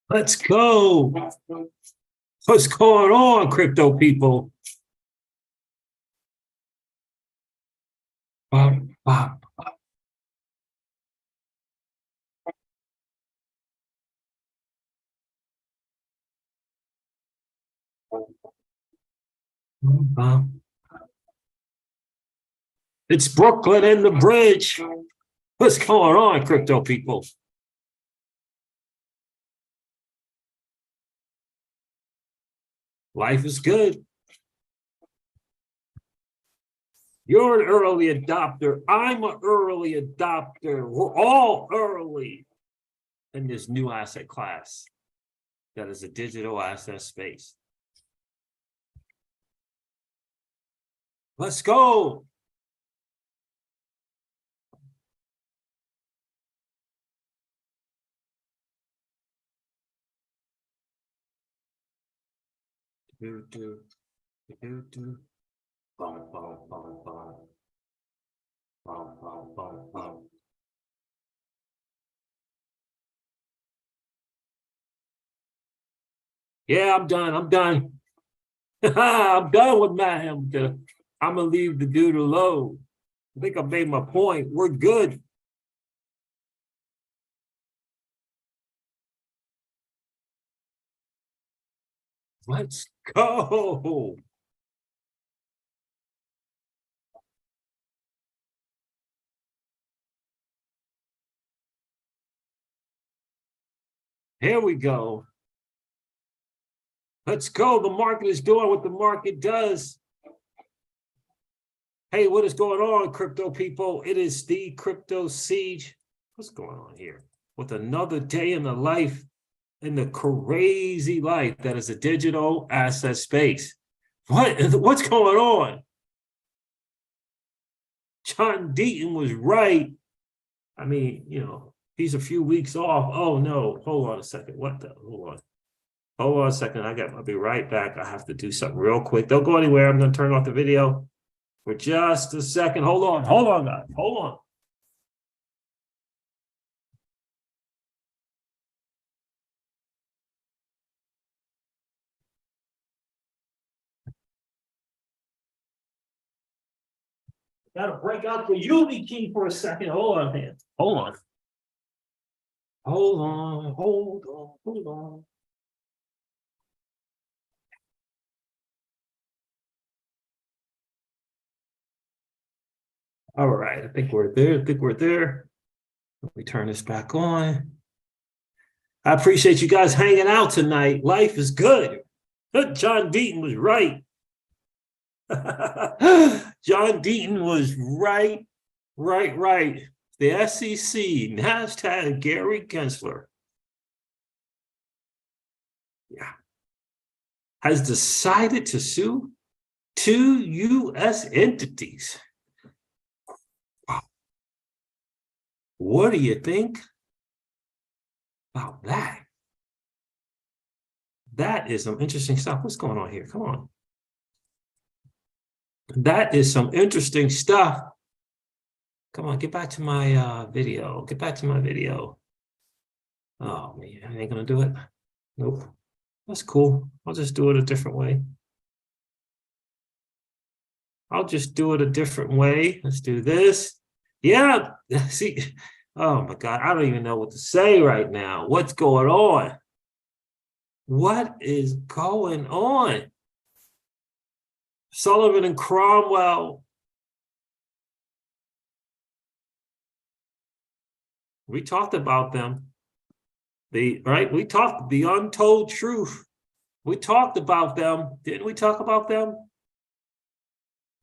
Let's go. What's going on, crypto people? It's Brooklyn and the bridge. What's going on, crypto people? Life is good. You're an early adopter. I'm an early adopter. We're all early in this new asset class that is a digital asset space. Let's go. Yeah, I'm done. I'm done. I'm done with Matt Hamilton. I'm gonna leave the dude alone. I think I made my point. We're good. Let's go. Here we go. Let's go. The market is doing what the market does. Hey, what is going on, crypto people? It is the Crypto Siege. What's going on here? With another day in the life, in the crazy life that is a digital asset space. What's going on? John Deaton was right. I mean, you know, he's a few weeks off. Oh no, hold on a second. What the? Hold on a second. I'll be right back. I have to do something real quick. Don't go anywhere. I'm going to turn off the video for just a second. Hold on, guys. Hold on. Gotta break out the UV key for a second. Hold on, man. Hold on. Hold on. Hold on. All right. I think we're there. Let me turn this back on. I appreciate you guys hanging out tonight. Life is good. John Deaton was right. John Deaton was right. The SEC, NASDAQ, Gary Gensler, has decided to sue 2 U.S. entities. Wow. What do you think about that? That is some interesting stuff. What's going on here? Come on. That is some interesting stuff. Come on, get back to my video. Get back to my video. Oh, man, I ain't going to do it. Nope. That's cool. I'll just do it a different way. Let's do this. Yeah. See, oh, my God. I don't even know what to say right now. What's going on? What is going on? Sullivan and Cromwell. We talked about them. We talked the untold truth. We talked about them. Didn't we talk about them?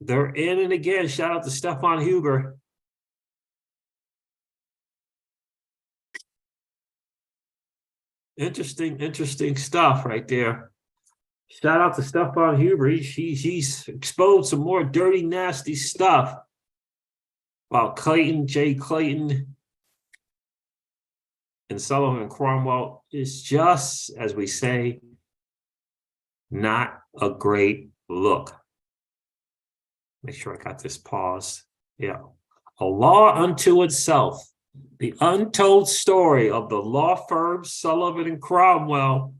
They're in and again. Shout out to Stefan Huber. Interesting stuff right there. Shout out to Stefan Huber. He's exposed some more dirty, nasty stuff about Jay Clayton, and Sullivan and Cromwell. Is just, as we say, not a great look. Make sure I got this paused. Yeah. A law unto itself. The untold story of the law firm Sullivan and Cromwell.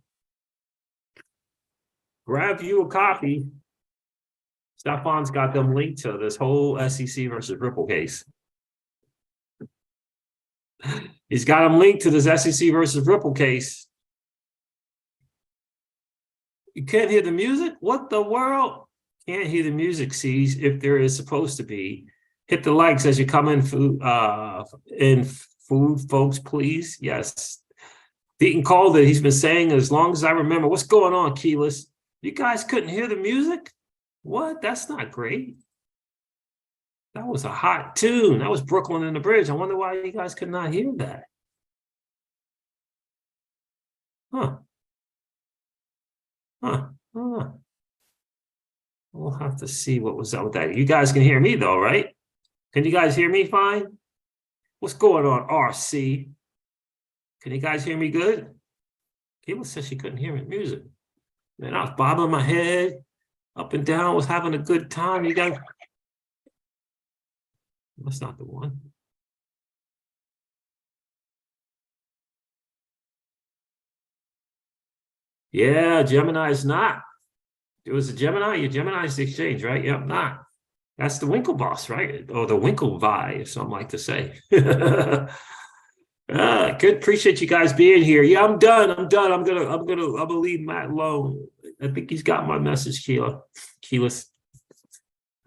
Grab you a copy. Stefan's got them linked to this whole SEC versus Ripple case. He's got them linked to this SEC versus Ripple case. You can't hear the music? What the world? Can't hear the music, sees if there is supposed to be. Hit the likes as you come in, food, folks, please. Yes. Deaton called it. He's been saying as long as I remember. What's going on, Keyless? You guys couldn't hear the music? What? That's not great. That was a hot tune. That was Brooklyn and the Bridge. I wonder why you guys could not hear that. Huh. We'll have to see what was up with that. You guys can hear me though, right? Can you guys hear me fine? What's going on, RC? Can you guys hear me good? Kayla said she couldn't hear me music. Man, I was bobbing my head up and down, was having a good time. You guys, that's not the one. Yeah, Gemini is not. It was a Gemini. Your Gemini's the exchange, right? Yep, not. That's the Winklevoss, right? Or the Winklevi, if some like to say. Good. Appreciate you guys being here. Yeah, I'm done. I'm gonna leave Matt alone. I think he's got my message, Keyless.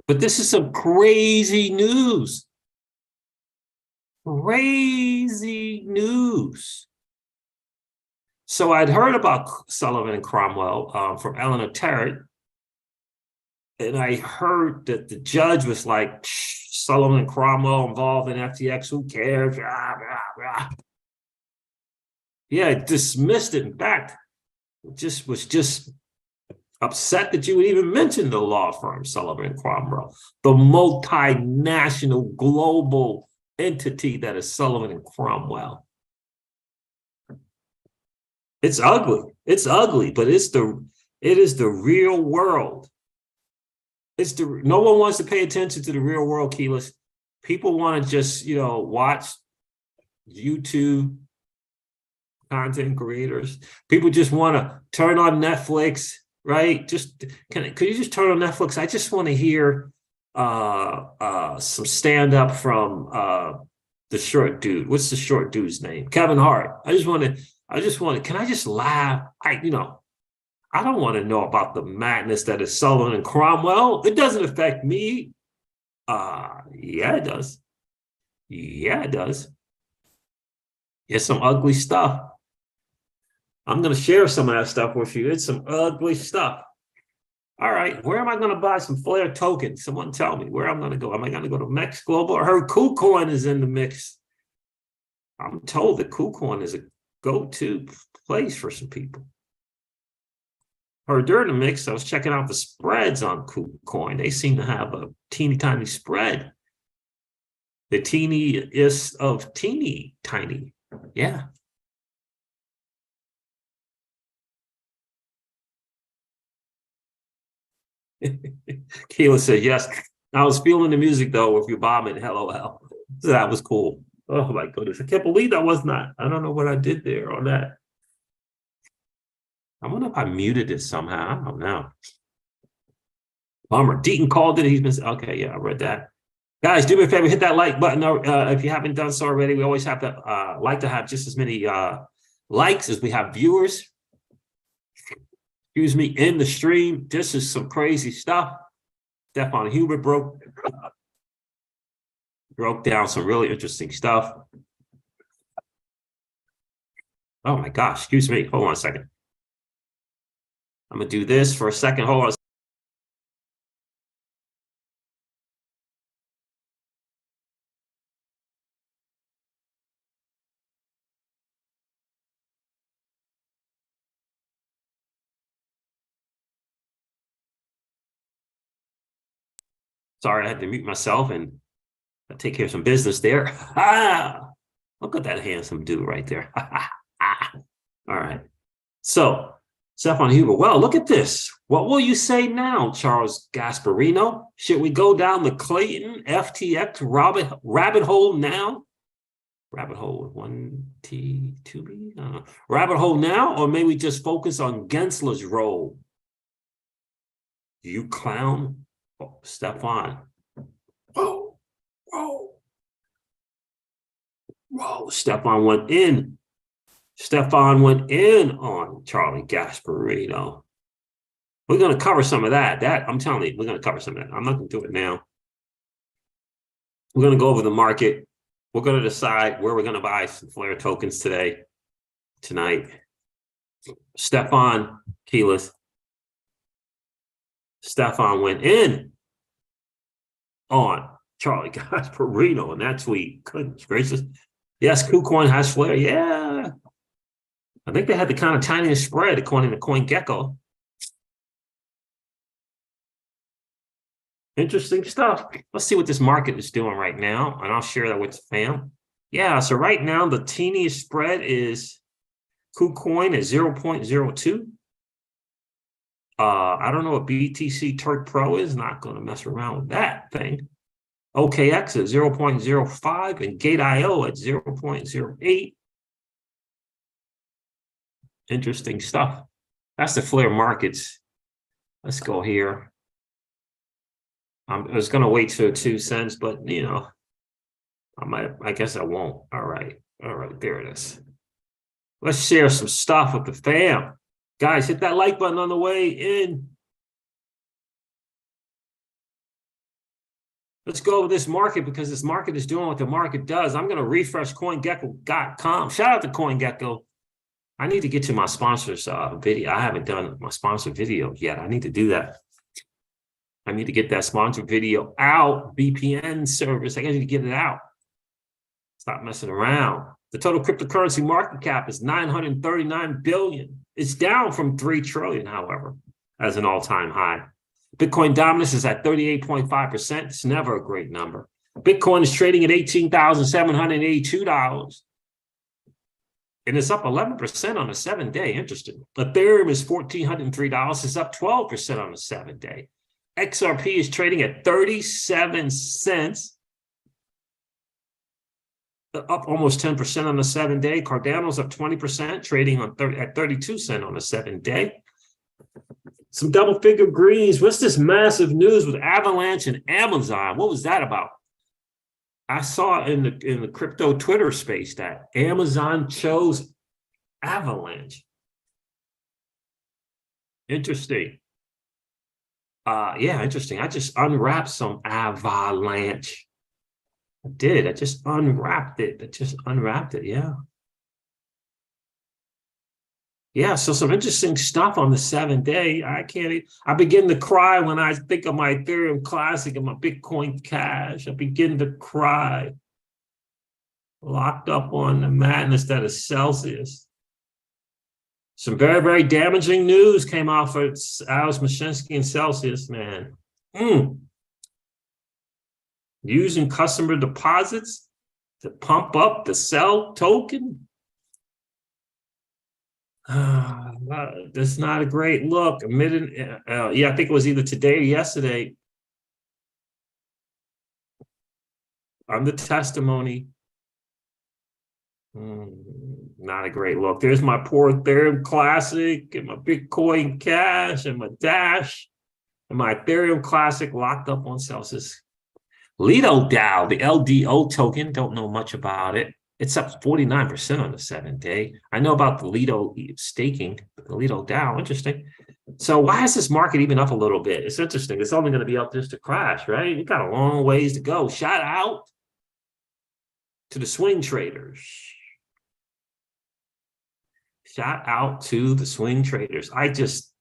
But this is some crazy news. Crazy news. So I'd heard about Sullivan and Cromwell from Eleanor Terrett, and I heard that the judge was like, Sullivan and Cromwell involved in FTX, who cares? Blah, blah, blah. Yeah, dismissed it. In fact, was just upset that you would even mention the law firm Sullivan and Cromwell, the multinational global entity that is Sullivan and Cromwell. It's ugly. It's ugly, but it is the real world. No one wants to pay attention to the real world, Keyless. People want to just, watch YouTube content creators. People just want to turn on Netflix, right? Could you just turn on Netflix? I just want to hear some stand-up from the short dude. What's the short dude's name? Kevin Hart. I just want to, can I just laugh? I don't want to know about the madness that is Sullivan and Cromwell. It doesn't affect me. Yeah, it does. Yeah, it does. It's some ugly stuff. I'm going to share some of that stuff with you. It's some ugly stuff. All right, where am I going to buy some Flare tokens? Someone tell me where I'm going to go. Am I going to go to Mex Global? I heard KuCoin is in the mix. I'm told that KuCoin is a go-to place for some people. Or during the mix, I was checking out the spreads on KuCoin. They seem to have a teeny tiny spread. The teeniest of teeny tiny. Yeah. Kayla said, yes. I was feeling the music though with your bombing. LOL. So that was cool. Oh my goodness. I can't believe that was not. I don't know what I did there on that. I wonder if I muted it somehow. I don't know. Bummer. Deaton called it. He's been okay. Yeah, I read that. Guys, do me a favor, hit that like button if you haven't done so already. We always have to like to have just as many likes as we have viewers. Excuse me, in the stream. This is some crazy stuff. Stefan Huber broke down some really interesting stuff. Oh my gosh, excuse me. Hold on a second. I'm going to do this for a second. Hold on. Sorry, I had to mute myself and take care of some business there. Look at that handsome dude right there. All right. So Stefan Huber. Well, look at this. What will you say now, Charles Gasparino? Should we go down the Clayton FTX rabbit hole now? Rabbit hole with 1T, 2B? I don't know. Rabbit hole now, or maybe just focus on Gensler's role? You clown. Oh, Stefan. Whoa, whoa. Whoa, Stefan went in. Stefan went in on Charlie Gasparino. We're going to cover some of that. I'm telling you, we're going to cover some of that. I'm not going to do it now. We're going to go over the market. We're going to decide where we're going to buy some Flare tokens tonight. Stefan keyless. Stefan went in on Charlie Gasparino in that tweet. Goodness gracious. Yes, KuCoin has Flare. Yeah. I think they had the kind of tiniest spread according to CoinGecko. Interesting stuff. Let's see what this market is doing right now, and I'll share that with the fam. Yeah, so right now the teeniest spread is KuCoin at 0.02. I don't know what BTC Turk Pro is. Not going to mess around with that thing. OKX at 0.05 and Gate.io at 0.08. Interesting stuff. That's the Flare markets. Let's go here. I was going to wait till 2 cents, but you know, I guess I won't. All right, there it is. Let's share some stuff with the fam. Guys, hit that like button on the way in. Let's go over this market because this market is doing what the market does. I'm going to refresh CoinGecko.com. Shout out to CoinGecko. I need to get to my sponsors video. I haven't done my sponsor video yet. I need to do that. I need to get that sponsor video out. VPN service. I need to get it out. Stop messing around. The total cryptocurrency market cap is $939 billion. It's down from $3 trillion, however, as an all-time high. Bitcoin dominance is at 38.5%. It's never a great number. Bitcoin is trading at $18,782. And it's up 11% on a 7-day. Interesting. Ethereum is $1,403. It's up 12% on a 7-day. XRP is trading at 37 cents. Up almost 10% on the 7-day. Cardano's up 20%, trading at 32 cents on the 7-day. Some double-figure greens. What's this massive news with Avalanche and Amazon? What was that about? I saw in the crypto Twitter space that Amazon chose Avalanche. Interesting. Yeah, interesting. I just unwrapped some Avalanche. I did. I just unwrapped it. Yeah. Yeah, so some interesting stuff on the 7-day. I begin to cry when I think of my Ethereum Classic and my Bitcoin Cash. I begin to cry. Locked up on the madness that is Celsius. Some very, very damaging news came out for Alex Mashinsky and Celsius, man. Using customer deposits to pump up the sell token. That's not a great look. Yeah, I think it was either today or yesterday. On the testimony. Not a great look. There's my poor Ethereum Classic and my Bitcoin Cash and my Dash and my Ethereum Classic locked up on Celsius. Lido DAO, the LDO token, don't know much about it. It's up 49% on the 7-day. I know about the Lido staking, but the Lido DAO, interesting. So why is this market even up a little bit? It's interesting. It's only going to be up just to crash, right? We got a long ways to go. Shout out to the swing traders. Shout out to the swing traders. I just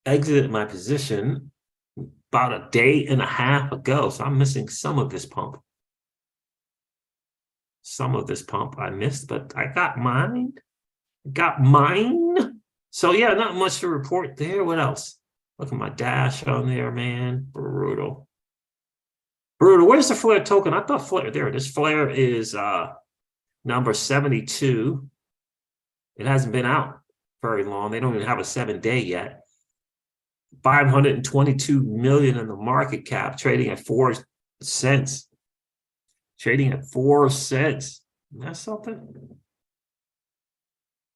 exited my position about a day and a half ago, so I'm missing some of this pump. Some of this pump I missed, but I got mine. So yeah, not much to report there. What else? Look at my Dash on there, man. Brutal. Where's the Flare token? I thought Flare, there it is. Flare is number 72. It hasn't been out. very long. They don't even have a 7-day yet. 522 million in the market cap, trading at 4 cents. Trading at 4 cents. That's something.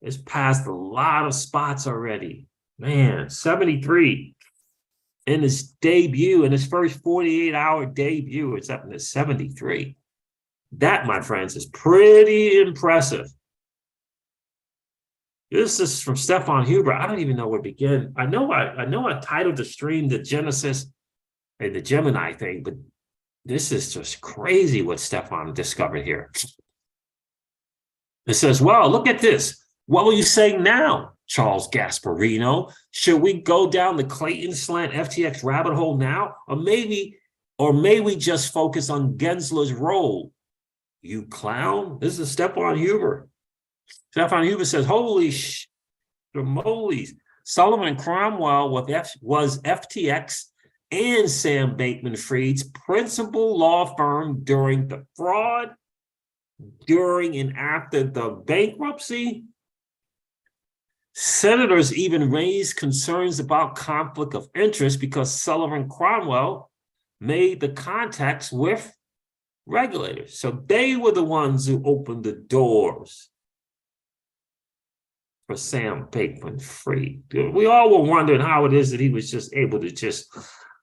It's passed a lot of spots already. Man, 73 in his debut, in his first 48-hour debut, it's up to 73. That, my friends, is pretty impressive. This is from Stefan Huber. I don't even know where to begin. I know I titled the stream the Genesis and the Gemini thing, but this is just crazy what Stefan discovered here. It says, well, look at this. What will you say now, Charles Gasparino? Should we go down the Clayton slant FTX rabbit hole now? Or may we just focus on Gensler's role? You clown. This is Stefan Huber. Stefan Huber says, holy schmolies. Sullivan Cromwell was FTX and Sam Bankman-Fried's principal law firm during the fraud, during and after the bankruptcy. Senators even raised concerns about conflict of interest because Sullivan Cromwell made the contacts with regulators. So they were the ones who opened the doors for Sam Bankman-Fried. We all were wondering how it is that he was just able to just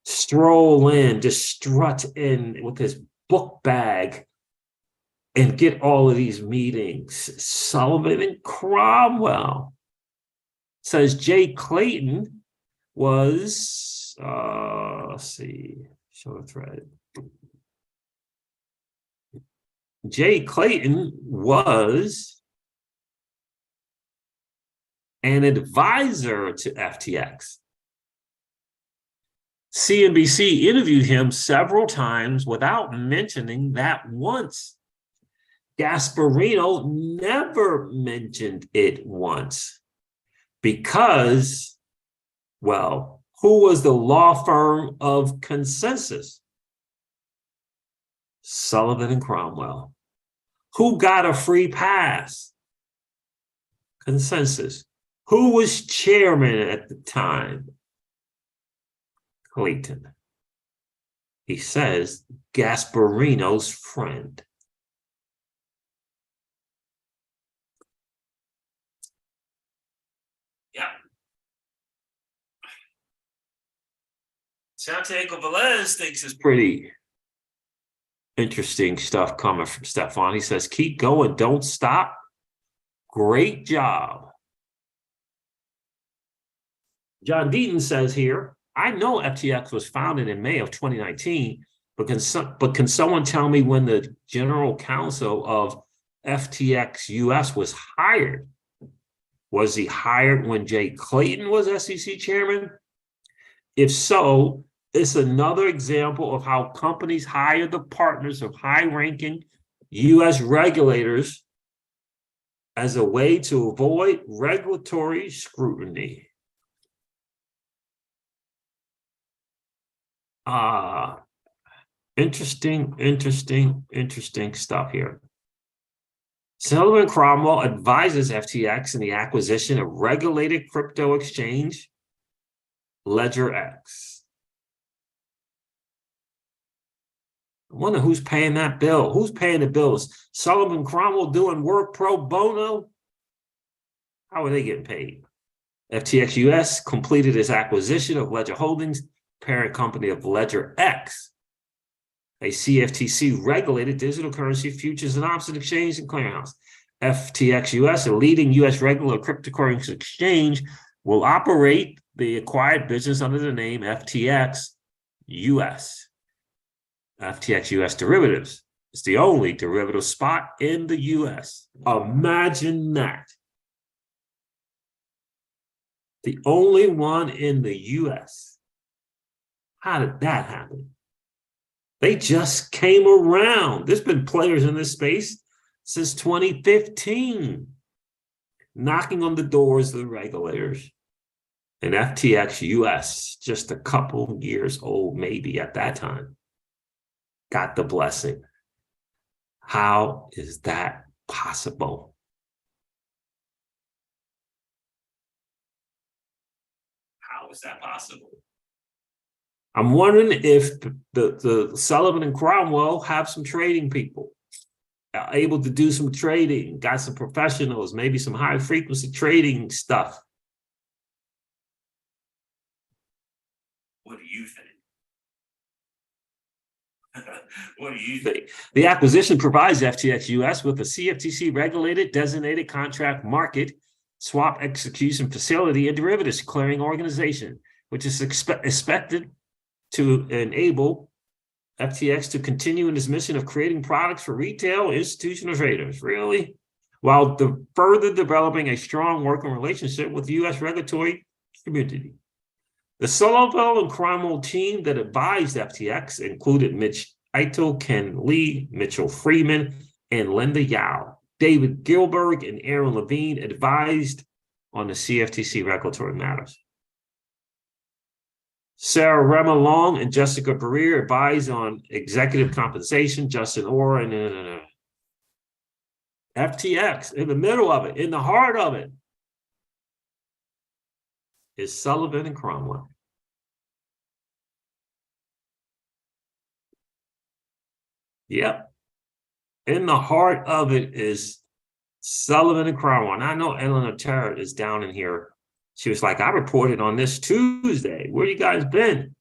stroll in, just strut in with his book bag and get all of these meetings. Sullivan and Cromwell. Says Jay Clayton was, let's see, show a thread. Jay Clayton was an advisor to FTX. CNBC interviewed him several times without mentioning that once. Gasparino never mentioned it once. Because, well, who was the law firm of consensus? Sullivan and Cromwell. Who got a free pass? Consensus. Who was chairman at the time? Clayton. He says Gasparino's friend. Yeah. Santiago Velez thinks it's pretty interesting stuff coming from Stefan. He says, keep going, don't stop. Great job. John Deaton says here, I know FTX was founded in May of 2019, but can someone tell me when the general counsel of FTX US was hired? Was he hired when Jay Clayton was SEC chairman? If so, it's another example of how companies hire the partners of high-ranking U.S. regulators as a way to avoid regulatory scrutiny. Interesting stuff here. Sullivan Cromwell advises FTX in the acquisition of regulated crypto exchange LedgerX. I wonder who's paying that bill. Who's paying the bills? Sullivan Cromwell doing work pro bono? How are they getting paid? FTX US completed its acquisition of Ledger Holdings, parent company of LedgerX, a CFTC-regulated digital currency futures and options exchange and clearinghouse. FTX US, a leading US regular cryptocurrency exchange, will operate the acquired business under the name FTX US. FTX US Derivatives. It's the only derivative spot in the US. Imagine that. The only one in the US. How did that happen? They just came around. There's been players in this space since 2015, knocking on the doors of the regulators. And FTX US, just a couple years old, maybe at that time, got the blessing. How is that possible? is that possible? I'm wondering if the Sullivan and Cromwell have some trading people able to do some trading, got some professionals, maybe some high frequency trading stuff. What do you think? What do you think? The acquisition provides FTX US with a CFTC regulated designated contract market, swap execution facility, and derivatives clearing organization, which is expected to enable FTX to continue in its mission of creating products for retail institutional traders, really, while further developing a strong working relationship with the U.S. regulatory community. The Sullivan and Cromwell team that advised FTX included Mitch Ito, Ken Lee, Mitchell Freeman, and Linda Yao. David Gilbert and Aaron Levine advised on the CFTC regulatory matters. Sarah Remilong and Jessica Barrier advise on executive compensation. Justin Orr and FTX, in the middle of it, in the heart of it, is Sullivan and Cromwell. Yep. In the heart of it is Sullivan and Cromwell. And I know Eleanor Terrett is down in here. She was like, I reported on this Tuesday. Where you guys been?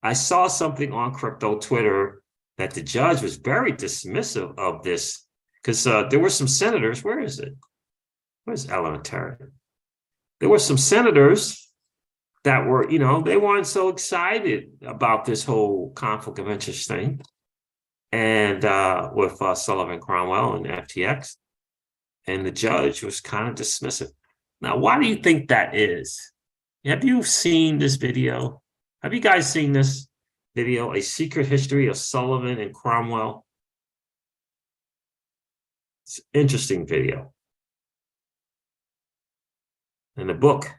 I saw something on crypto Twitter that the judge was very dismissive of this because there were some senators. Where is it? Where's Eleanor Terrett? There were some senators that were, they weren't so excited about this whole conflict of interest thing. And with Sullivan Cromwell and FTX. And the judge was kind of dismissive. Now, why do you think that is? Have you seen this video? Have you guys seen this video, A Secret History of Sullivan and Cromwell? It's an interesting video. And the book,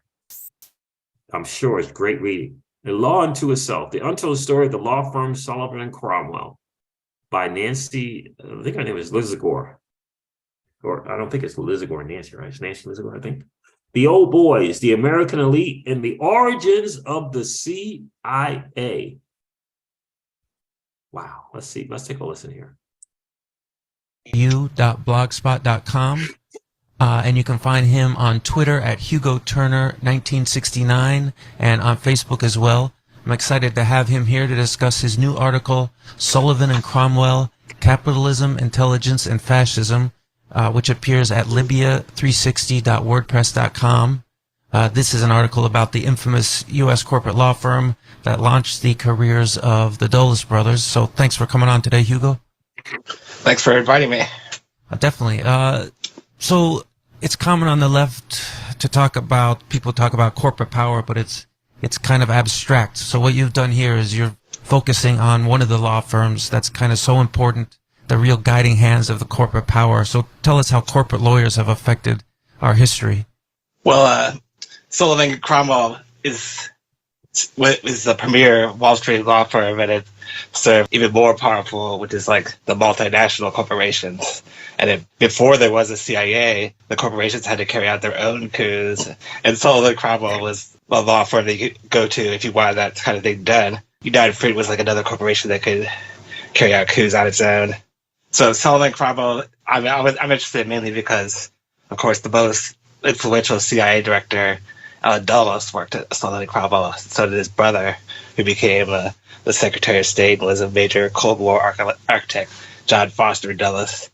I'm sure, is great reading. The Law Unto Itself, The Untold Story of the Law Firm Sullivan and Cromwell by Nancy, I think her name is Lizagore. Or I don't think it's Lizagore Nancy, right? It's Nancy Lizagore, I think. The Old Boys, the American Elite, and the Origins of the CIA. Wow. Let's see. Let's take a listen here. u.blogspot.com. And you can find him on Twitter at Hugo Turner 1969 and on Facebook as well. I'm excited to have him here to discuss his new article, Sullivan and Cromwell, Capitalism, Intelligence, and Fascism, which appears at libya360.wordpress.com. This is an article about the infamous U.S. corporate law firm that launched the careers of the Dulles brothers. So thanks for coming on today, Hugo. Thanks for inviting me. Definitely. So it's common on the left to people talk about corporate power, but it's kind of abstract. So what you've done here is you're focusing on one of the law firms that's kind of so important, the real guiding hands of the corporate power. So tell us how corporate lawyers have affected our history. Well, Sullivan Cromwell is the premier Wall Street law firm, and it served even more powerful, which is like the multinational corporations. And before there was a CIA, the corporations had to carry out their own coups. And Sullivan Cromwell was a law firm that you could go to if you wanted that kind of thing done. United Fruit was like another corporation that could carry out coups on its own. So Sullivan Cromwell, I'm interested mainly because, of course, the most influential CIA director, Allen Dulles, worked at Sullivan Cromwell. So did his brother, who became the Secretary of State and was a major Cold War architect, John Foster Dulles.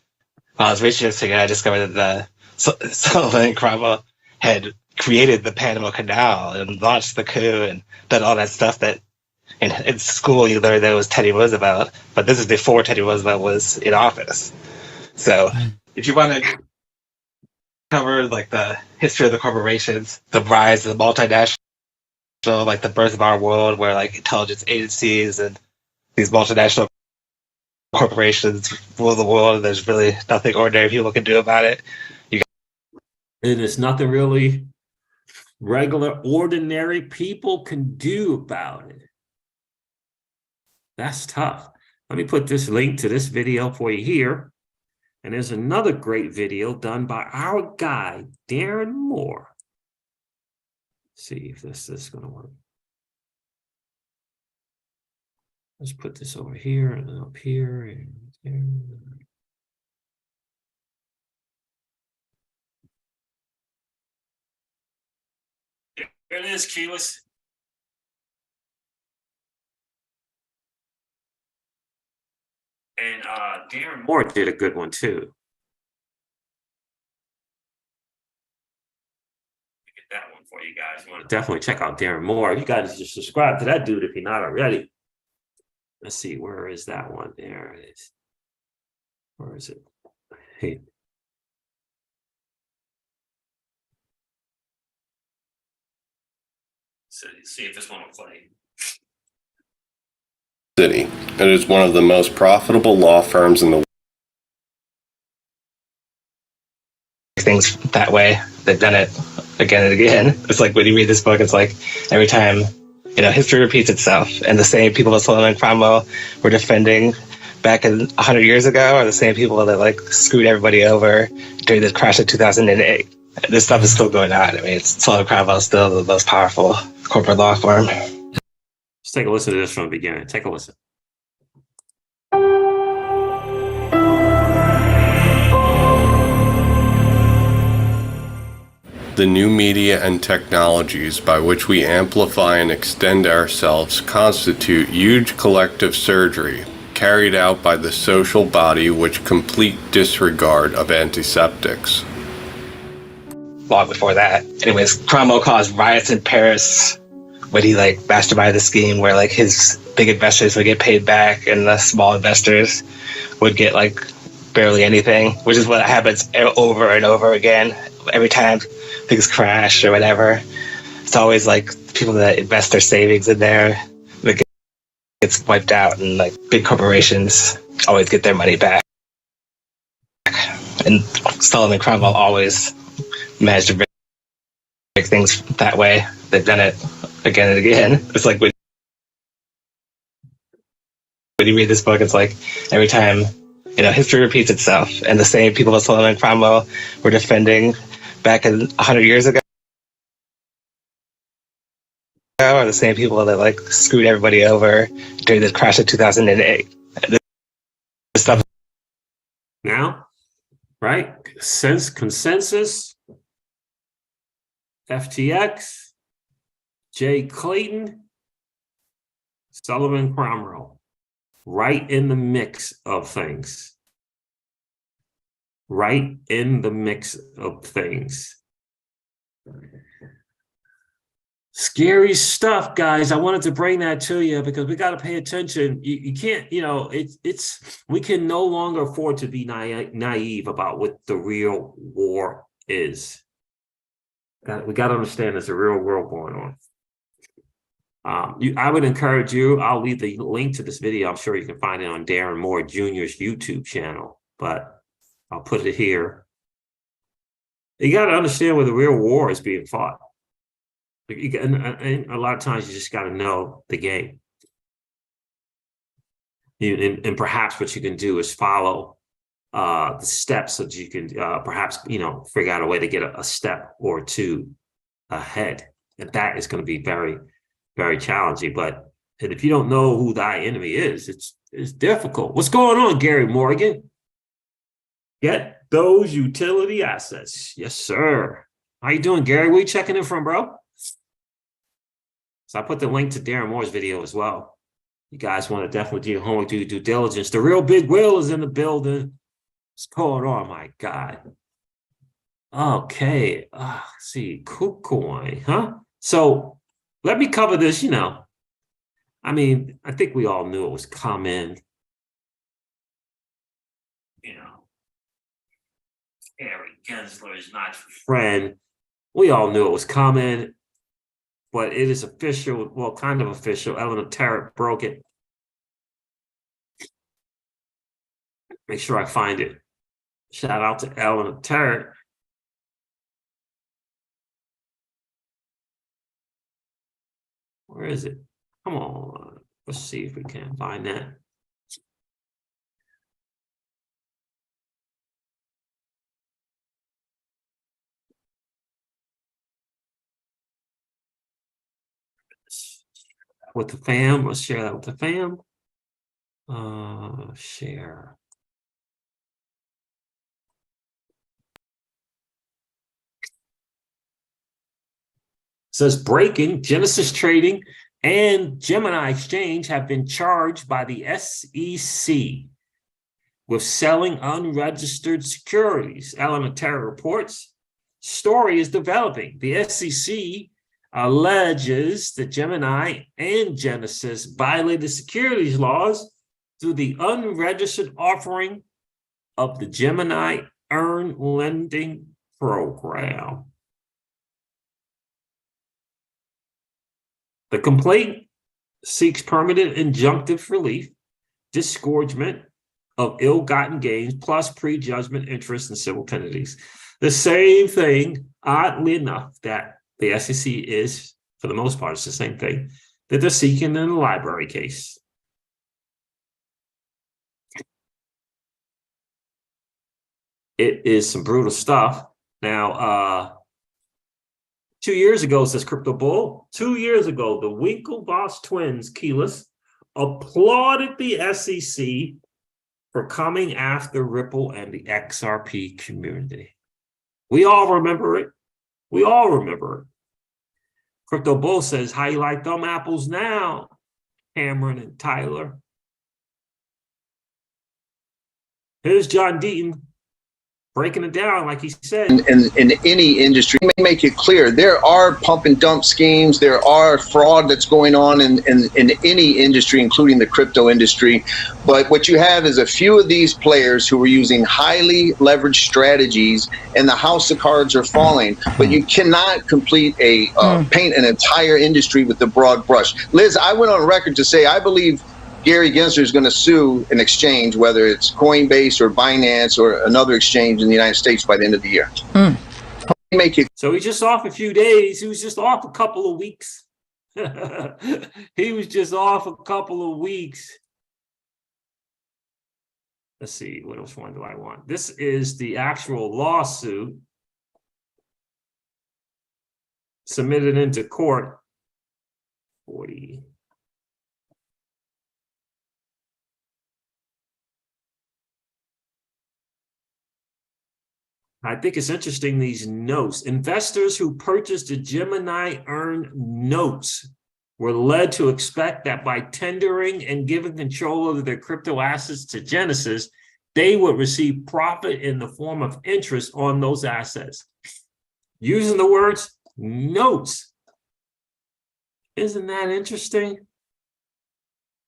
While I was researching it, I discovered that Sullivan Cromwell had created the Panama Canal and launched the coup and done all that stuff that in school you learned that it was Teddy Roosevelt, but this is before Teddy Roosevelt was in office. So if you want to cover like the history of the corporations, the rise of the multinational, like the birth of our world, where like intelligence agencies and these multinational corporations rule the world, and there's really nothing ordinary people can do about it. And it's nothing really regular, ordinary people can do about it. That's tough. Let me put this link to this video for you here. And there's another great video done by our guy, Darren Moore. Let's see if this is going to work. Let's put this over here and up here and there. There it is, Keyless. And Darren Moore did a good one too. Get that one for you guys. You want to definitely check out Darren Moore. You guys just subscribe to that dude if you're not already. Let's see, where is that one? There it is. Where is it? Hey. So see if this one will play. City. It is one of the most profitable law firms in the world. Things that way. They've done it again and again. It's like when you read this book, it's like every time, history repeats itself. And the same people that Sullivan and Cromwell were defending back 100 years ago are the same people that screwed everybody over during the crash of 2008. This stuff is still going on. I mean, Sullivan and Cromwell is still the most powerful corporate law firm. Let's take a listen to this from the beginning. Take a listen. The new media and technologies by which we amplify and extend ourselves constitute huge collective surgery carried out by the social body with complete disregard of antiseptics. Long before that. Anyways, Cromwell caused riots in Paris when he masterminded the scheme where his big investors would get paid back and the small investors would get barely anything, which is what happens over and over again. Every time things crash or whatever, it's always people that invest their savings in there that gets wiped out, and big corporations always get their money back. And Sullivan and Cromwell always managed to break things that way. They've done it again and again. It's like when you read this book, it's like every time, history repeats itself. And the same people that Sullivan and Cromwell were defending back 100 years ago are the same people that screwed everybody over during the crash of 2008. This stuff. Now, right? Consensus, FTX, Jay Clayton, Sullivan Cromwell, right in the mix of things. Right in the mix of things. Scary stuff, guys. I wanted to bring that to you because we got to pay attention. You can't, we can no longer afford to be naive about what the real war is. We got to understand there's a real world going on. I would encourage you, I'll leave the link to this video. I'm sure you can find it on Darren Moore Jr.'s YouTube channel, but I'll put it here. You got to understand where the real war is being fought. And a lot of times you just got to know the game. And perhaps what you can do is follow the steps so that you can perhaps, figure out a way to get a step or two ahead. And that is going to be very, very challenging. But if you don't know who thy enemy is, it's difficult. What's going on, Gary Morgan? Get those utility assets. Yes, sir. How you doing, Gary? Where you checking in from, bro? So I put the link to Darren Moore's video as well. You guys want to definitely do your homework, do due diligence. The real big wheel is in the building. What's going on, my God? Okay. Let's see. KuCoin, huh? So let me cover this, I mean, I think we all knew it was coming. Gary Gensler is not your friend. We all knew it was coming, but it is official. Well, kind of official. Eleanor Tarrant broke it. Make sure I find it. Shout out to Eleanor Tarrant. Where is it? Come on. Let's see if we can find that. With the fam. Let's share that with the fam. Share. Says breaking, Genesis Trading and Gemini Exchange have been charged by the SEC with selling unregistered securities. Elementary reports. Story is developing. The SEC alleges that Gemini and Genesis violated securities laws through the unregistered offering of the Gemini Earn Lending Program. The complaint seeks permanent injunctive relief, disgorgement of ill-gotten gains, plus prejudgment interest in civil penalties. The same thing, oddly enough, that the SEC is, for the most part, it's the same thing that they're seeking in the library case. It is some brutal stuff. Now, 2 years ago, says Crypto Bull, 2 years ago, the Winklevoss twins, Keyless, applauded the SEC for coming after Ripple and the XRP community. We all remember it. We all remember it. Crypto Bull says, how you like them apples now, Cameron and Tyler? Here's John Deaton breaking it down, like he said. In any industry, make it clear, there are pump and dump schemes, there are fraud that's going on in any industry, including the crypto industry. But what you have is a few of these players who are using highly leveraged strategies, and the house of cards are falling. But you cannot complete paint an entire industry with the broad brush. Liz, I went on record to say I believe Gary Gensler is going to sue an exchange, whether it's Coinbase or Binance or another exchange in the United States by the end of the year. Make it. So he's just off a few days. He was just off a couple of weeks. He was just off a couple of weeks. Let's see, what else one do I want? This is the actual lawsuit submitted into court. 40. I think it's interesting, these notes. Investors who purchased the Gemini Earn notes were led to expect that by tendering and giving control over their crypto assets to Genesis, they would receive profit in the form of interest on those assets. Using the words notes. Isn't that interesting?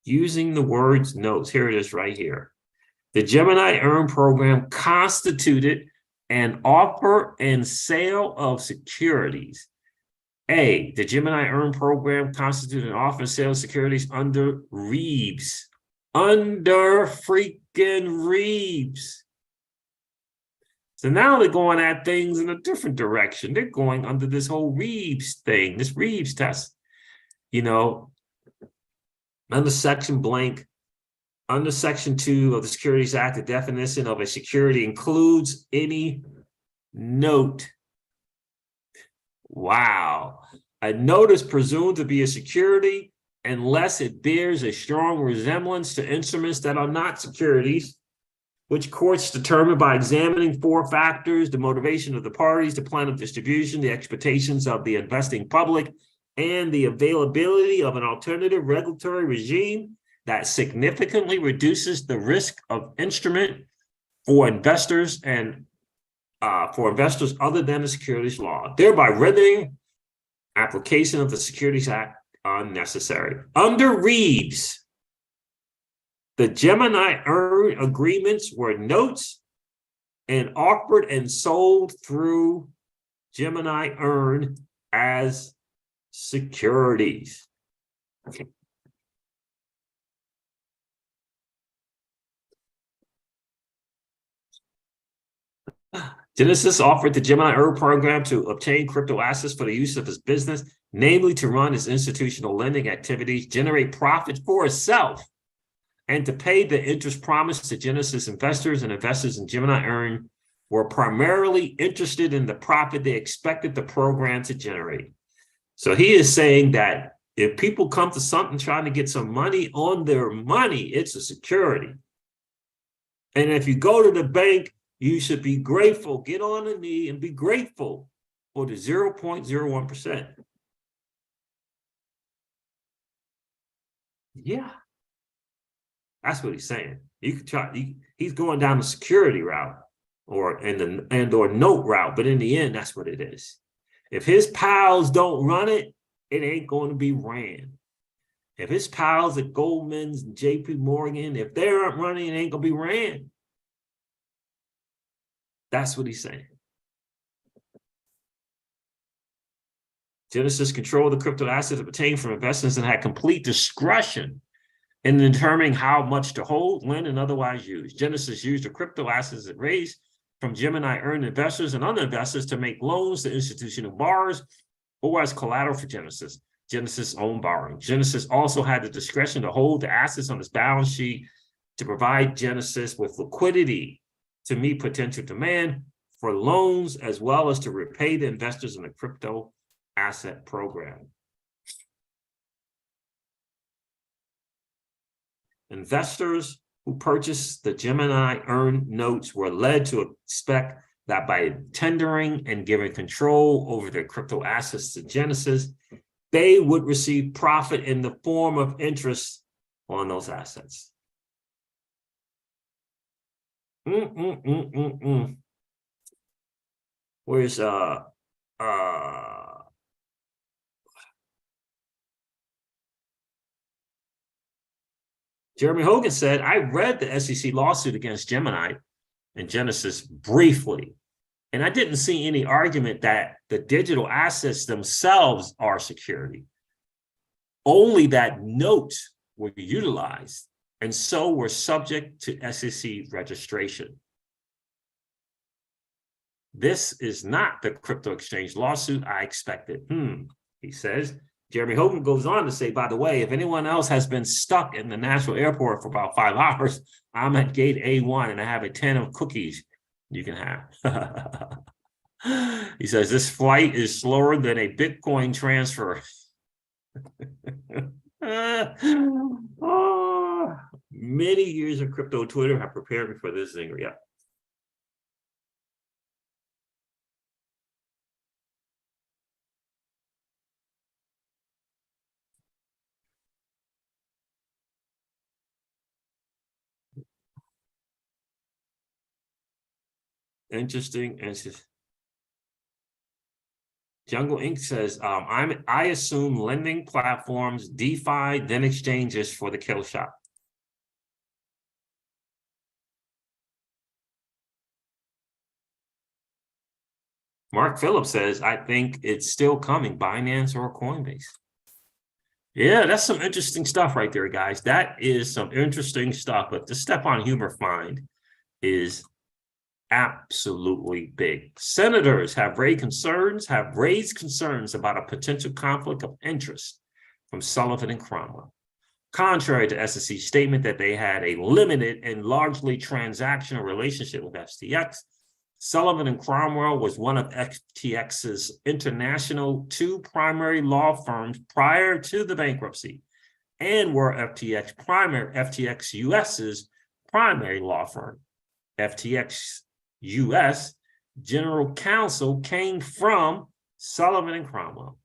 Using the words notes. Here it is right here. The Gemini Earn program constituted an offer and sale of securities. A, the Gemini Earn program constituted an offer and sale of securities under Reeves. Under freaking Reeves. So now they're going at things in a different direction. They're going under this whole Reeves thing, this Reeves test. You know, under section blank, under Section 2 of the Securities Act, the definition of a security includes any note. Wow. A note is presumed to be a security unless it bears a strong resemblance to instruments that are not securities, which courts determine by examining 4 factors: the motivation of the parties, the plan of distribution, the expectations of the investing public, and the availability of an alternative regulatory regime that significantly reduces the risk of instrument for investors and for investors other than the securities law, thereby rendering application of the Securities Act unnecessary. Under Reeves, the Gemini Earn agreements were notes and offered and sold through Gemini Earn as securities. Okay. Genesis offered the Gemini Earn program to obtain crypto assets for the use of its business, namely to run its institutional lending activities, generate profits for itself, and to pay the interest promised to Genesis investors. And investors in Gemini Earn were primarily interested in the profit they expected the program to generate. So he is saying that If people come to something trying to get some money on their money, it's a security. And if you go to the bank, you should be grateful. Get on a knee and be grateful for the 0.01%. Yeah. That's what he's saying. You could try, he's going down the security route or note route, but in the end, that's what it is. If his pals don't run it, it ain't going to be ran. If his pals at Goldman's and JP Morgan, if they aren't running, it ain't going to be ran. That's what he's saying. Genesis controlled the crypto assets obtained from investors and had complete discretion in determining how much to hold, when, and otherwise use. Genesis used the crypto assets it raised from Gemini earned investors and other investors to make loans to institutional borrowers or as collateral for Genesis. Genesis owned borrowing. Genesis also had the discretion to hold the assets on its balance sheet to provide Genesis with liquidity to meet potential demand for loans, as well as to repay the investors in the crypto asset program. Investors who purchased the Gemini earned notes were led to expect that by tendering and giving control over their crypto assets to Genesis, they would receive profit in the form of interest on those assets. Where's Jeremy Hogan said, I read the SEC lawsuit against Gemini and Genesis briefly, and I didn't see any argument that the digital assets themselves are security. Only that notes were utilized and so were subject to SEC registration. This is not the crypto exchange lawsuit I expected. He says. Jeremy Hogan goes on to say, by the way, if anyone else has been stuck in the Nashville airport for about 5 hours, I'm at gate A1 and I have a 10 of cookies you can have. He says, this flight is slower than a Bitcoin transfer. Many years of crypto Twitter have prepared me for this thing. Yeah. Interesting. Jungle Inc. says, I assume lending platforms, DeFi, then exchanges for the kill shot. Mark Phillips says, I think it's still coming, Binance or Coinbase. Yeah, that's some interesting stuff right there, guys. That is some interesting stuff. But the Stepan Humor find is absolutely big. Senators have raised concerns about a potential conflict of interest from Sullivan and Cromwell. Contrary to SEC's statement that they had a limited and largely transactional relationship with FTX, Sullivan and Cromwell was one of FTX's international 2 primary law firms prior to the bankruptcy, and were FTX US's primary law firm. FTX US general counsel came from Sullivan and Cromwell.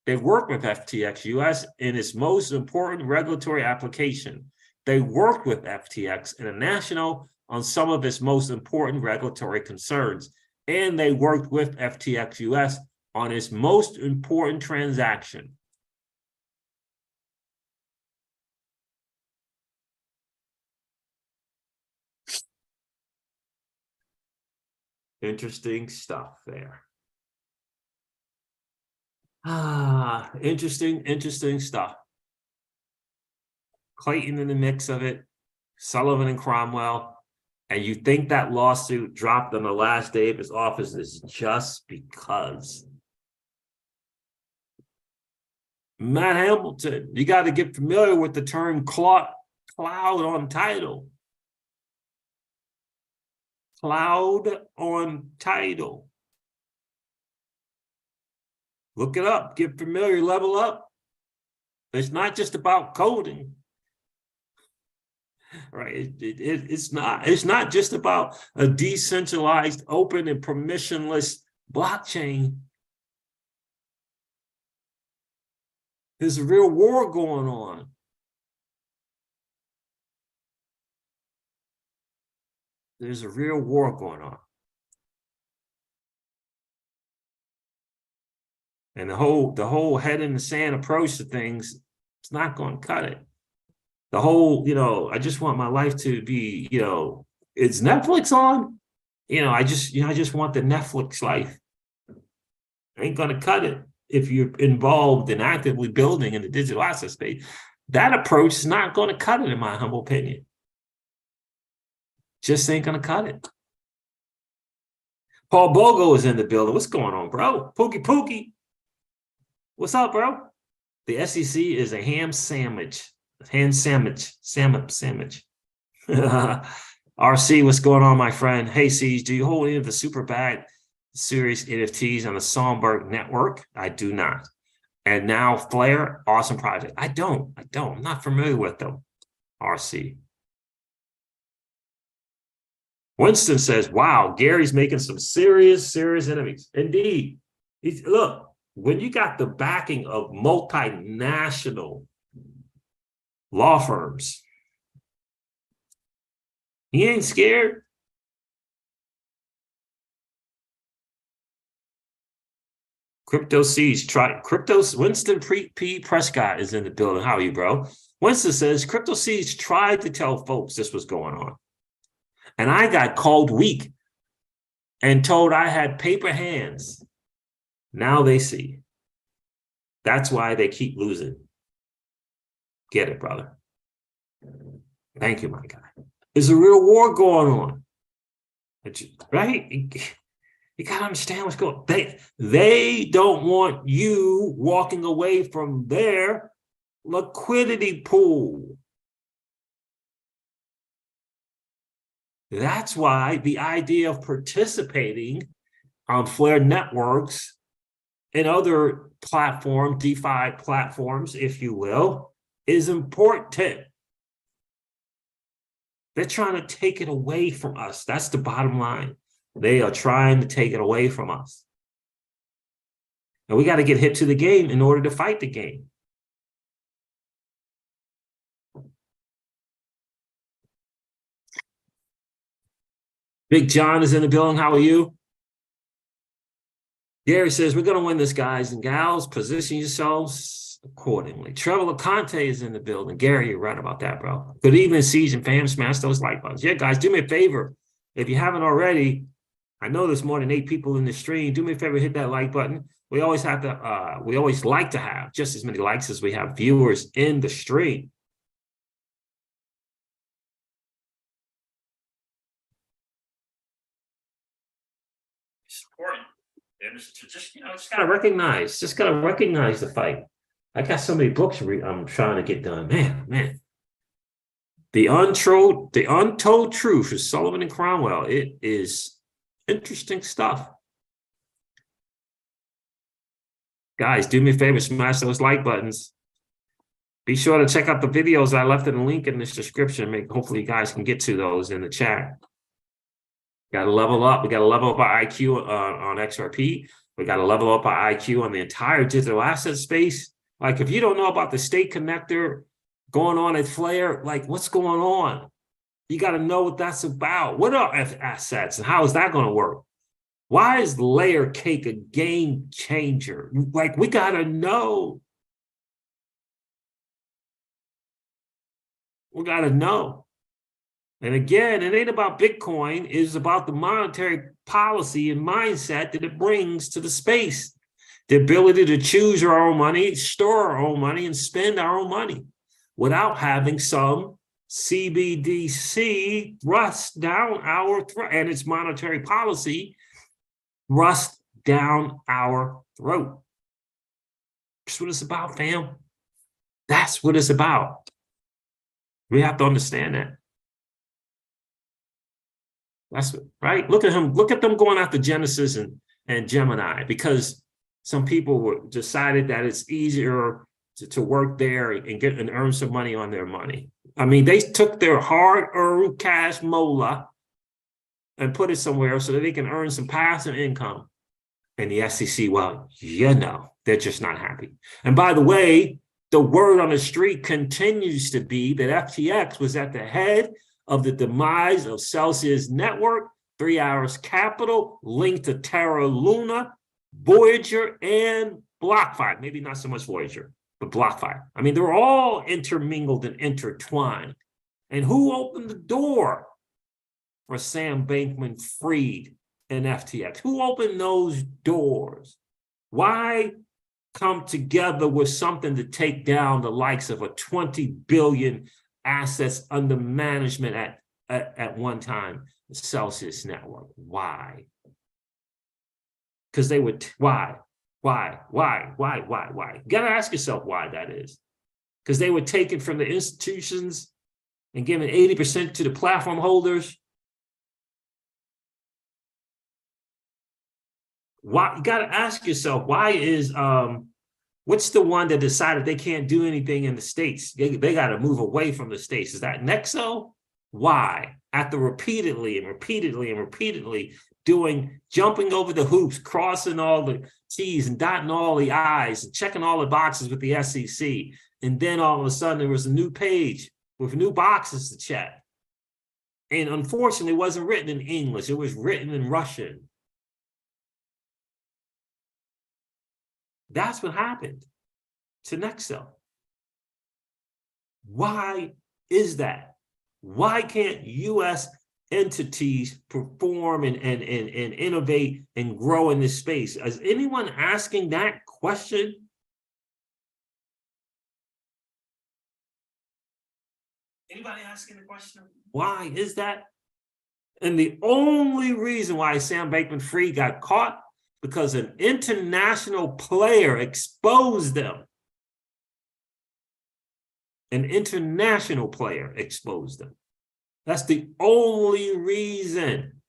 They worked with FTX US in its most important regulatory application. They worked with FTX International on some of its most important regulatory concerns, and they worked with FTX US on its most important transaction. Interesting stuff there. Interesting stuff. Clayton in the mix of it, Sullivan and Cromwell, and you think that lawsuit dropped on the last day of his office is just because. Matt Hamilton, you got to get familiar with the term cloud on title. Cloud on title. Look it up, get familiar, level up. It's not just about coding. Right? It's not just about a decentralized, open, and permissionless blockchain. There's a real war going on. There's a real war going on. And the whole head in the sand approach to things, it's not going to cut it. The whole, I just want my life to be, is Netflix on? I just want the Netflix life. Ain't going to cut it if you're involved in actively building in the digital asset space. That approach is not going to cut it, in my humble opinion. Just ain't going to cut it. Paul Bogo is in the building. What's going on, bro? Pookie. What's up, bro? The SEC is a ham sandwich. Sandwich. RC, what's going on, my friend? Hey, Siege, do you hold any of the Super Bad Series NFTs on the Songbird network? I do not. And now Flare, awesome project. I don't. I'm not familiar with them. RC. Winston says, wow, Gary's making some serious enemies. Indeed. Look, when you got the backing of multinational law firms, he ain't scared. Crypto Siege, Winston P. Prescott is in the building. How are you, bro? Winston says, Crypto Siege tried to tell folks this was going on. And I got called weak and told I had paper hands. Now they see. That's why they keep losing. Get it, brother. Thank you, my guy. There's a real war going on. Right? You got to understand what's going on. They don't want you walking away from their liquidity pool. That's why the idea of participating on Flare networks and other platform, DeFi platforms, if you will, is important. They're trying to take it away from us. That's the bottom line. They are trying to take it away from us. And we got to get hip to the game in order to fight the game. Big John is in the building. How are you? Gary says, we're going to win this, guys and gals. Position yourselves accordingly. Trevor LeConte is in the building. Gary, you're right about that, bro. Good evening, Siege and fam. Smash those like buttons. Yeah, guys, do me a favor. If you haven't already, I know there's more than 8 people in the stream. Do me a favor, hit that like button. We always like to have just as many likes as we have viewers in the stream. Important. And just gotta recognize the fight. I got so many books I'm trying to get done. Man. The Untold Truth is Sullivan and Cromwell. It is interesting stuff. Guys, do me a favor, smash those like buttons. Be sure to check out the videos I left in the link in this description. Hopefully you guys can get to those in the chat. Got to level up. We got to level up our IQ on XRP. We got to level up our IQ on the entire digital asset space. Like, if you don't know about the state connector going on at Flare, like, what's going on? You got to know what that's about. What are assets and how is that going to work? Why is layer cake a game changer? Like, we got to know. We got to know. And again, it ain't about Bitcoin. It's about the monetary policy and mindset that it brings to the space. The ability to choose our own money, store our own money, and spend our own money without having some CBDC thrust down our throat, and its monetary policy thrust down our throat. That's what it's about, fam. That's what it's about. We have to understand that. That's right. Look at him. Look at them going after Genesis and Gemini, because some people decided that it's easier to work there and get and earn some money on their money. I mean, they took their hard-earned cash mola and put it somewhere so that they can earn some passive income. And the SEC, well, you know, they're just not happy. And by the way, the word on the street continues to be that FTX was at the head of the demise of Celsius Network, 3 Hours Capital, linked to Terra Luna, Voyager, and BlockFi. Maybe not so much Voyager, but BlockFi. I mean, they're all intermingled and intertwined. And who opened the door for Sam Bankman-Fried and FTX? Who opened those doors? Why come together with something to take down the likes of a 20 billion assets under management at one time, the Celsius Network? Why? Because they would, why? You gotta ask yourself why that is. Because they were taken from the institutions and given 80% to the platform holders. Why? You gotta ask yourself, why is, what's the one that decided they can't do anything in the States? They gotta move away from the States. Is that Nexo? Why? After repeatedly jumping over the hoops, crossing all the T's and dotting all the I's and checking all the boxes with the SEC. And then all of a sudden there was a new page with new boxes to check. And unfortunately, it wasn't written in English. It was written in Russian. That's what happened to Nexo. Why is that? Why can't U.S. entities perform and innovate and grow in this space? Is anyone asking that question? Anybody asking the question? Why is that? And the only reason why Sam Bankman-Fried got caught, because an international player exposed them. An international player exposed them. That's the only reason.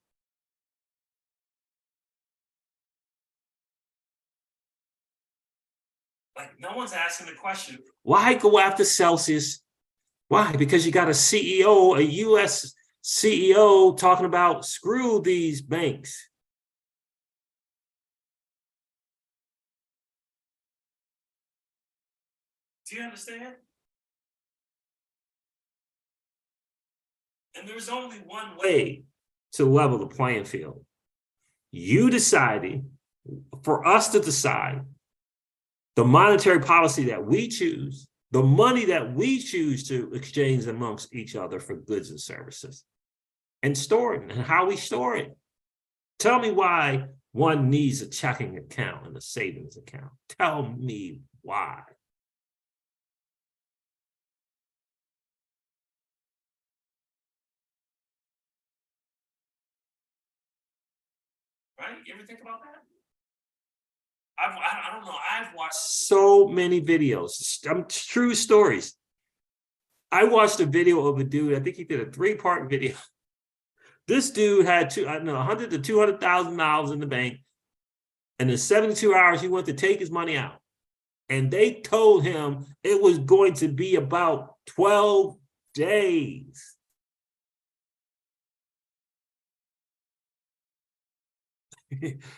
Like, no one's asking the question, why go after Celsius? Why? Because you got a CEO, a US CEO talking about screw these banks. Do you understand? And there's only one way to level the playing field. You deciding, for us to decide the monetary policy that we choose, the money that we choose to exchange amongst each other for goods and services, and store it, and how we store it. Tell me why one needs a checking account and a savings account. Tell me why. Right? You ever think about that? I don't know. I've watched so many videos, true stories. I watched a video of a dude, I think he did a 3-part video. This dude had $100,000 to $200,000 in the bank. And in 72 hours, he went to take his money out. And they told him it was going to be about 12 days.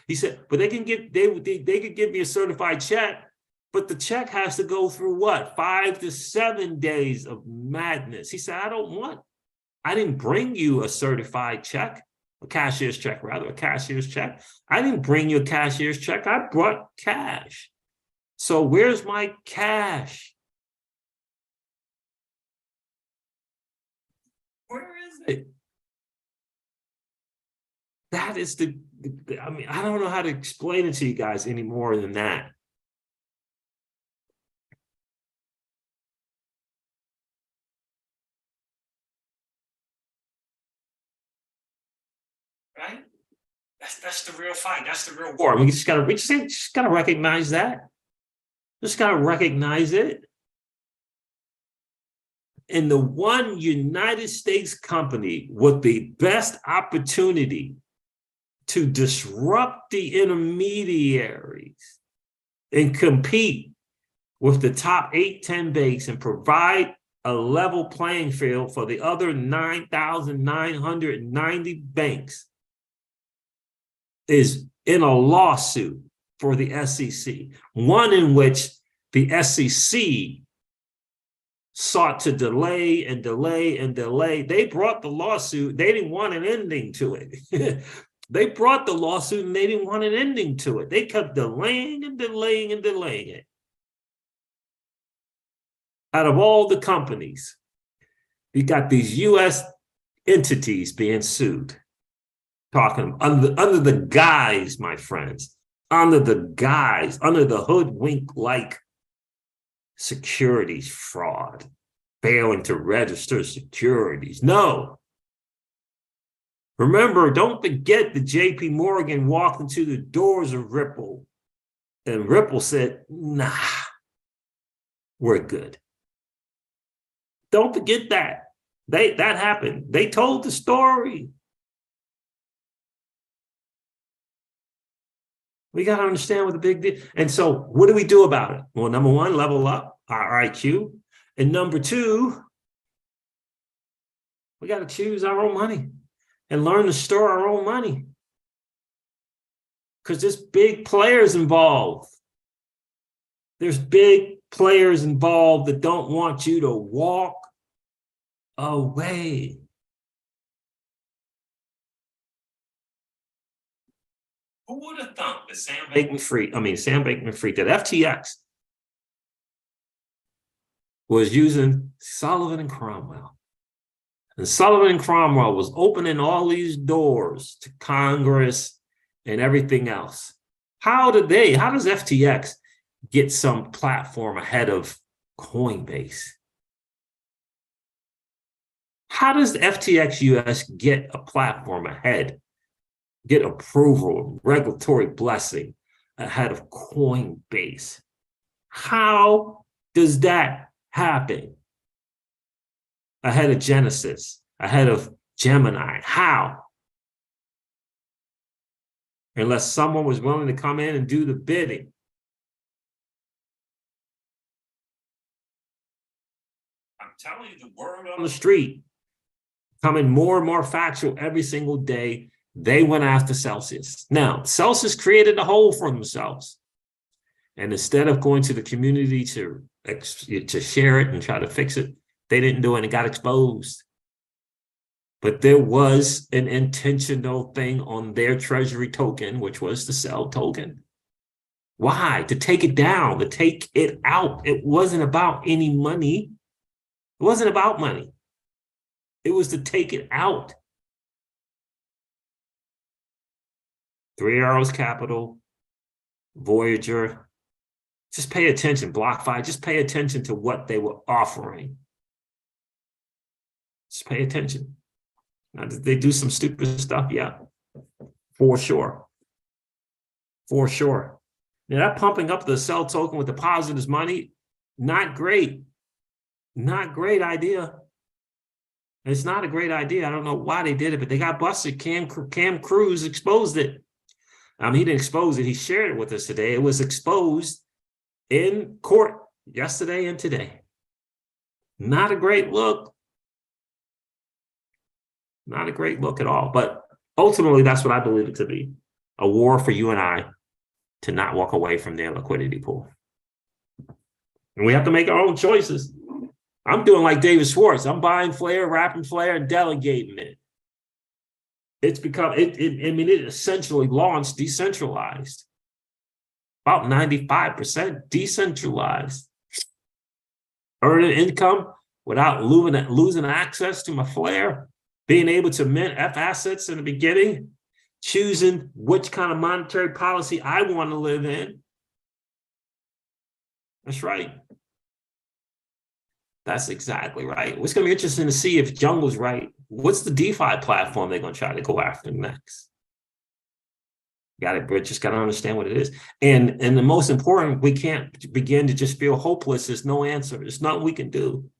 He said, but they could give me a certified check, but the check has to go through what? 5 to 7 days of madness. He said, I didn't bring you a certified check, a cashier's check. I didn't bring you a cashier's check. I brought cash. So where's my cash? Where is it? That is I mean, I don't know how to explain it to you guys any more than that. Right? That's the real fight. That's the real war. We just gotta recognize that. Just gotta recognize it. And the one United States company with the best opportunity to disrupt the intermediaries and compete with the top 8, 10 banks and provide a level playing field for the other 9,990 banks is in a lawsuit for the SEC, one in which the SEC sought to delay and delay and delay. They brought the lawsuit. They didn't want an ending to it. They brought the lawsuit and they didn't want an ending to it. They kept delaying and delaying and delaying it. Out of all the companies, you got these U.S. entities being sued, talking under the guise, my friends, under the hoodwink-like securities fraud, failing to register securities. No. Remember, don't forget that JP Morgan walked into the doors of Ripple, and Ripple said, nah, we're good. Don't forget that. That happened. They told the story. We got to understand what the big deal. And so what do we do about it? Well, number one, level up our IQ. And number two, we got to choose our own money and learn to store our own money. Because there's big players involved. There's big players involved that don't want you to walk away. Who would have thought that Sam Bankman-Fried, that FTX was using Sullivan and Cromwell? And Sullivan and Cromwell was opening all these doors to Congress and everything else. How does FTX get some platform ahead of Coinbase? How does FTX US get a platform ahead, get approval, regulatory blessing ahead of Coinbase? How does that happen? Ahead of Genesis, ahead of Gemini? How? Unless someone was willing to come in and do the bidding. I'm telling you, the word on the street, coming more and more factual every single day, they went after Celsius. Now, Celsius created a hole for themselves. And instead of going to the community to share it and try to fix it, they didn't do it and it got exposed. But there was an intentional thing on their treasury token, which was the sell token. Why? To take it down, to take it out. It wasn't about any money. It wasn't about money. It was to take it out. 3 Arrows Capital, Voyager. Just pay attention, BlockFi. Just pay attention to what they were offering. Just pay attention. Now, did they do some stupid stuff? Yeah, for sure. For sure. Now, that pumping up the sell token with depositors' money, not great. Not great idea. It's not a great idea. I don't know why they did it, but they got busted. Cam Cruz exposed it. He didn't expose it. He shared it with us today. It was exposed in court yesterday and today. Not a great look. Not a great look at all. But ultimately, that's what I believe it to be. A war for you and I to not walk away from their liquidity pool. And we have to make our own choices. I'm doing like David Schwartz. I'm buying Flare, wrapping Flare, and delegating it. It's become, it essentially launched decentralized. About 95% decentralized. Earning income without losing access to my Flare. Being able to mint F assets in the beginning. Choosing which kind of monetary policy I want to live in. That's right. That's exactly right. It's going to be interesting to see if Jungle's right. What's the DeFi platform they're going to try to go after next? Just got to understand what it is. And the most important, we can't begin to just feel hopeless. There's no answer. There's nothing we can do.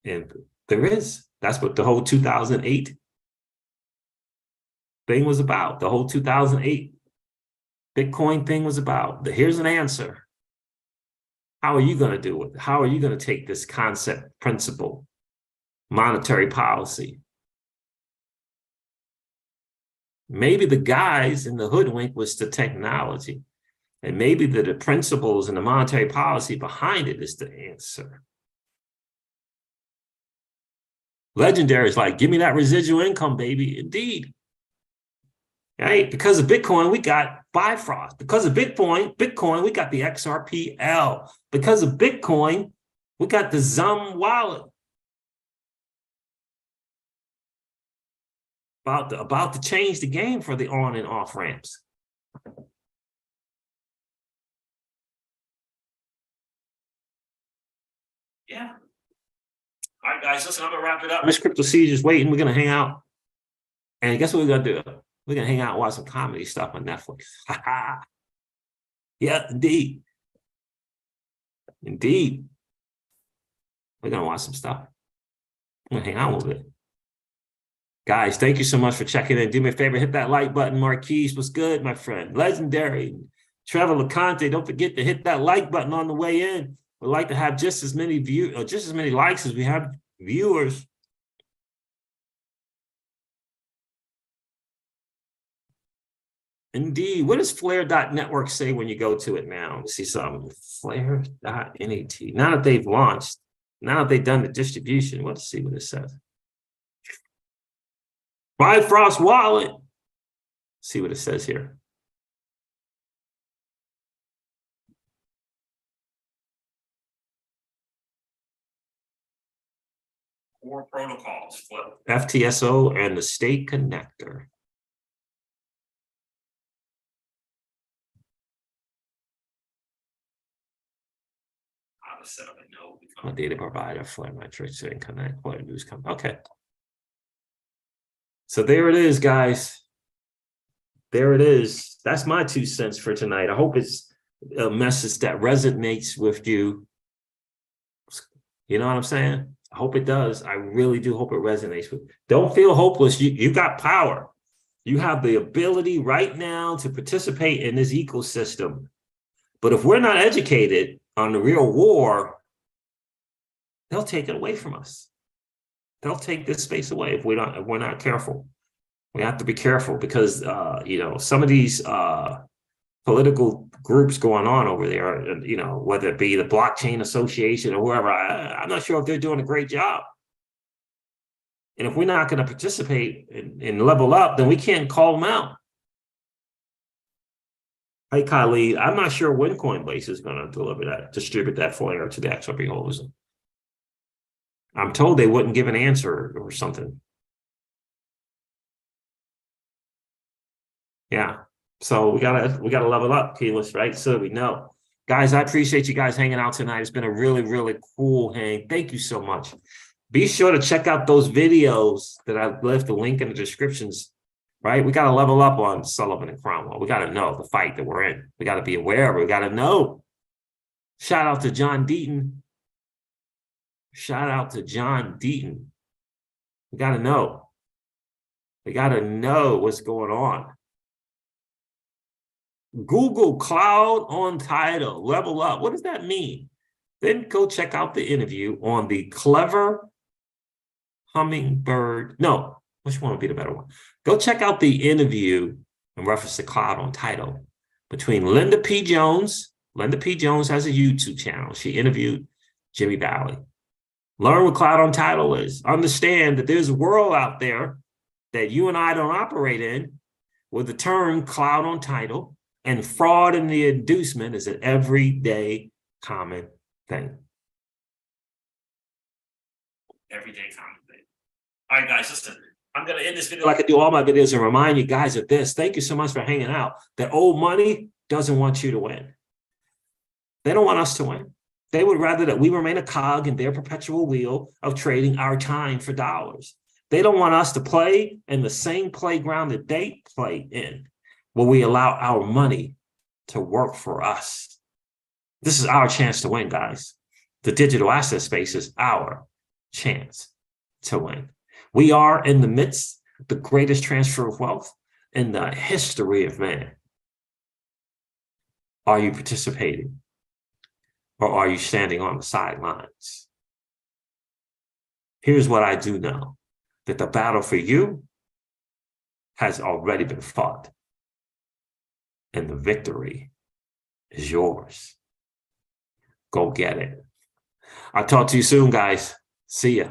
And there is. That's what the whole 2008 thing was about. The whole 2008 Bitcoin thing was about. Here's an answer. How are you going to do it? How are you going to take this concept, principle, monetary policy? Maybe the guys in the hoodwink was the technology. And maybe the principles and the monetary policy behind it is the answer. Legendary is like, give me that residual income, baby. Indeed. Right? Because of Bitcoin, we got Bifrost. Because of Bitcoin, we got the XRPL. Because of Bitcoin, we got the Zum wallet. About to change the game for the on and off ramps. Yeah. All right, guys, listen, I'm going to wrap it up. Miss Crypto C is waiting. We're going to hang out. And guess what we're going to do? We're going to hang out and watch some comedy stuff on Netflix. Yeah, indeed. Indeed. We're going to watch some stuff. I'm going to hang out a little bit. Guys, thank you so much for checking in. Do me a favor, hit that like button. Marquise, what's good, my friend? Legendary. Trevor LeConte, don't forget to hit that like button on the way in. We'd like to have just as many likes as we have viewers. Indeed. What does Flare.network say when you go to it now? See something. Flare.net. Now that they've launched, now that they've done the distribution, let's see what it says. Bifrost wallet. See what it says here. Core protocols, FTSO and the state connector. How to set up a node, become a data provider, Flare metrics, and connect, Flare news company. Okay. So there it is, guys. There it is. That's my 2 cents for tonight. I hope it's a message that resonates with you. You know what I'm saying? I hope it does. I really do hope it resonates with you. Don't feel hopeless. You got power. You have the ability right now to participate in this ecosystem. But if we're not educated on the real war, they'll take it away from us. They'll take this space away if we're not careful. We have to be careful because some of these political groups going on over there, whether it be the Blockchain Association or whoever, I'm not sure if they're doing a great job. And if we're not going to participate and level up, then we can't call them out. Hey, Khalid, I'm not sure when Coinbase is going to distribute that Flare to the XRP holders. I'm told they wouldn't give an answer or something. Yeah. So we gotta level up, Keyless, right? So we know. Guys, I appreciate you guys hanging out tonight. It's been a really, really cool hang. Thank you so much. Be sure to check out those videos that I left the link in the descriptions, right? We gotta level up on Sullivan and Cromwell. We gotta know the fight that we're in. We gotta be aware of it. We gotta know. Shout out to John Deaton. Shout out to John Deaton. We got to know. We got to know what's going on. Google cloud on title, level up. What does that mean? Then go check out the interview on the Clever Hummingbird. No, which one would be the better one? Go check out the interview in reference to cloud on title between Linda P. Jones. Linda P. Jones has a YouTube channel. She interviewed Jimmy Valley. Learn what cloud on title is. Understand that there's a world out there that you and I don't operate in where the term cloud on title and fraud in the inducement is an everyday common thing. Everyday common thing. All right, guys, listen. I'm going to end this video like I do all my videos and remind you guys of this. Thank you so much for hanging out. That old money doesn't want you to win. They don't want us to win. They would rather that we remain a cog in their perpetual wheel of trading our time for dollars. They don't want us to play in the same playground that they play in, where we allow our money to work for us. This is our chance to win, guys. The digital asset space is our chance to win. We are in the midst of the greatest transfer of wealth, in the history of man. Are you participating? Or are you standing on the sidelines? Here's what I do know, that the battle for you has already been fought. And the victory is yours. Go get it. I'll talk to you soon, guys. See ya.